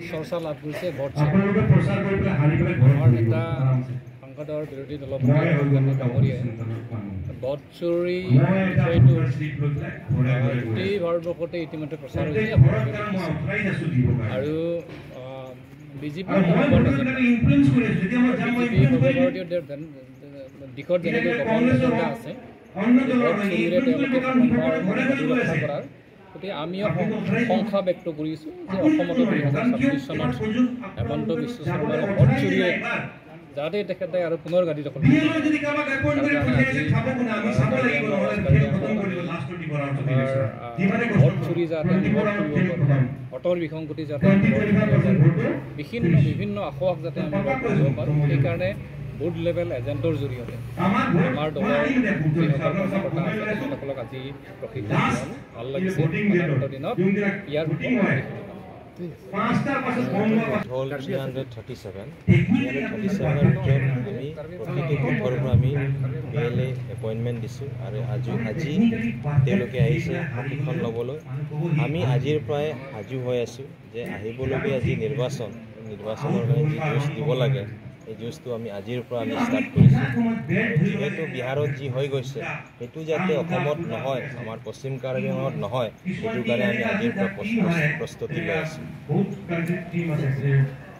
চৰ্চা লাভ কৰিছে আমাৰ নেতা সংসদৰ বিৰোধী দলপতি ডাঙৰীয়াই ভোট চুৰি বিষয়টো গোটেই ভাৰতবৰ্ষতে ইতিমধ্যে প্ৰচাৰ হৈছে আৰু বিজেপি সৰ্বভাৰতীয় দিশত যেনেকৈ গঠন এজেণ্ডা আছে ভোট চুৰিৰে তেওঁলোকে ৰক্ষা কৰাৰ গতিকে আমিও সংখ্যা ব্যক্ত কৰিছোঁ যে অসমতো 2026 চনত হেমন্ত বিশ্ব শৰ্মাৰ ভোট চুৰিয়ে যাতে তেখেতে আৰু পুনৰ গাড়ী দখল ভোট চুৰি যাতে ভোট কৰিব পাৰোঁ অটল বিসংগতি যাতে বিভিন্ন আখোৱাক যাতে আমি ভোট কৰিব পাৰোঁ সেইকাৰণে বুথ লেভেল এজেণ্টৰ জৰিয়তে আমাৰ দলৰ যিসকল কৰ্মকৰ্তা আছে তেখেতসকলক আজি প্ৰশিক্ষণ ভাল লাগিছে দিনত ইয়াৰ হ'ল 337 আমি প্ৰতিটো বুথৰ পৰা আমি BLA এপইণ্টমেণ্ট দিছোঁ আৰু আজি তেওঁলোকে আহিছে প্ৰশিক্ষণ ল'বলৈ আমি আজিৰ পৰাই সাজু হৈ আছোঁ যে আহিবলগীয়া আজি নিৰ্বাচনৰ কাৰণে যি যুঁজ দিব লাগে এই যুঁজটো আমি আজিৰ পৰা আমি ষ্টাৰ্ট কৰিছোঁ যিহেতু বিহাৰত যি হৈ গৈছে সেইটো যাতে অসমত নহয় আমাৰ পশ্চিম কাৰ্বিআংলঙত নহয় সেইটো কাৰণে আমি আজিৰ পৰা প্ৰস্তুতি লৈ আছোঁ